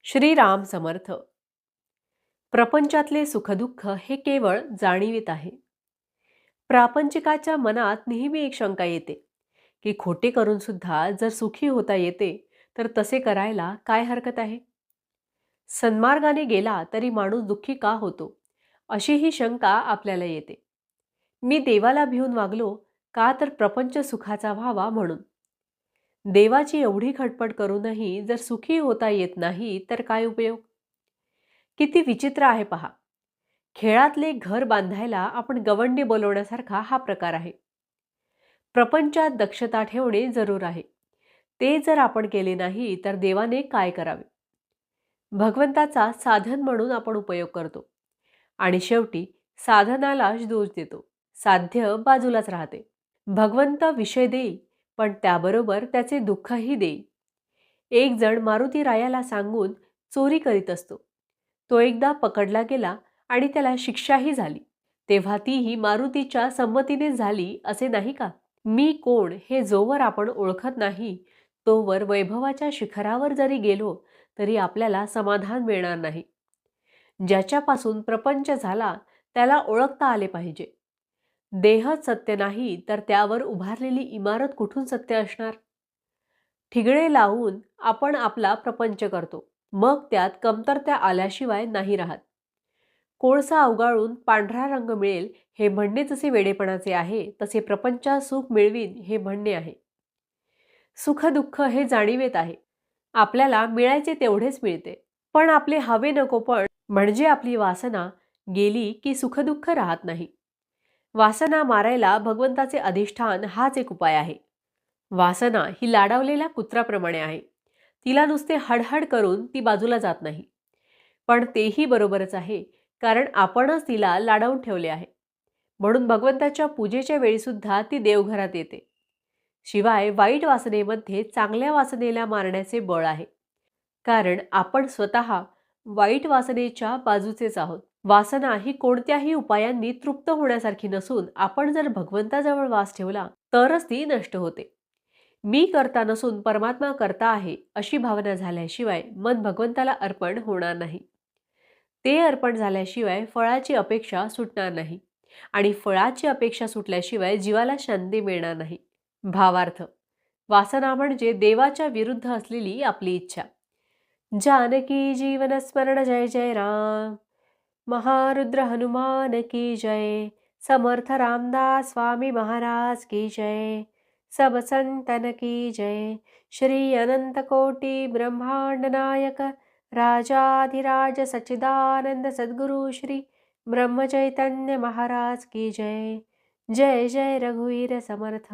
श्रीराम समर्थ. प्रपंचातले सुखदुःख हे केवळ जाणीवीत आहे. प्रापंचिकाच्या मनात नेहमी एक शंका येते की खोटे करून सुद्धा जर सुखी होता येते तर तसे करायला काय हरकत आहे. सन्मार्गाने गेला तरी माणूस दुःखी का होतो, अशी ही शंका आपल्याला येते. मी देवाला भिवून वागलो का तर प्रपंच सुखाचा व्हावा म्हणून. देवाची एवढी खटपट करूनही जर सुखी होता येत नाही तर काय उपयोग. किती विचित्र आहे पहा. खेळातले घर बांधायला आपण गवंडी बोलवण्यासारखा हा प्रकार आहे. प्रपंचात दक्षता ठेवणे जरूर आहे. ते जर आपण केले नाही तर देवाने काय करावे. भगवंताचा साधन म्हणून आपण उपयोग करतो आणि शेवटी साधनालाच दोष देतो. साध्य बाजूलाच राहते. भगवंत विषय देई पण त्याबरोबर त्याचे दुःखही देई. एक जण मारुती रायाला सांगून चोरी करीत असतो. तो एकदा पकडला गेला आणि त्याला शिक्षाही झाली. तेव्हा तीही मारुतीच्या संमतीने झाली असे नाही का. मी कोण हे जोवर आपण ओळखत नाही तोवर वैभवाच्या शिखरावर जरी गेलो तरी आपल्याला समाधान मिळणार नाही. ज्याच्यापासून प्रपंच झाला त्याला ओळखता आले पाहिजे. देहच सत्य नाही तर त्यावर उभारलेली इमारत कुठून सत्य असणार. ठिगळे लावून आपण आपला प्रपंच करतो, मग त्यात कमतरता आल्याशिवाय नाही राहत. कोळसा अवगाळून पांढरा रंग मिळेल हे म्हणणे जसे वेडेपणाचे आहे तसे प्रपंचात सुख मिळवीन हे म्हणणे आहे. सुख दुःख हे जाणीवेत आहे. आपल्याला मिळायचे तेवढेच मिळते, पण आपले हवे नको पण म्हणजे आपली वासना गेली की सुख दुःख राहत नाही. वासना मारायला भगवंताचे अधिष्ठान हाच एक उपाय आहे. वासना ही लाडावलेल्या कुत्राप्रमाणे आहे. तिला नुसते हडहड करून ती बाजूला जात नाही. पण तेही बरोबरच आहे, कारण आपणच तिला लाडावून ठेवले आहे. म्हणून भगवंताच्या पूजेच्या वेळीसुद्धा ती देवघरात येते. शिवाय वाईट वासनेमध्ये चांगल्या वासनेला मारण्याचे बळ आहे, कारण आपण स्वतः वाईट वासनेच्या बाजूचेच आहोत. वासना ही कोणत्याही उपायांनी तृप्त होण्यासारखी नसून आपण जर भगवंताजवळ वास ठेवला तरच ती नष्ट होते. मी करता नसून परमात्मा करता आहे अशी भावना झाल्याशिवाय मन भगवंताला अर्पण होणार नाही. ते अर्पण झाल्याशिवाय फळाची अपेक्षा सुटणार नाही आणि फळाची अपेक्षा सुटल्याशिवाय जीवाला शांती मिळणार नाही. भावार्थ, वासना म्हणजे देवाच्या विरुद्ध असलेली आपली इच्छा. जानकी जीवन स्मरण जय जय राम. महारुद्र हनुमान की जय. समर्थ रामदास स्वामी महाराज की जय. सब संतन की जय. श्री अनंत कोटि ब्रह्मांड नायक राजाधिराज सच्चिदानंद सद्गुरु श्री ब्रह्म चैतन्य महाराज की जय. जय जय रघुवीर समर्थ.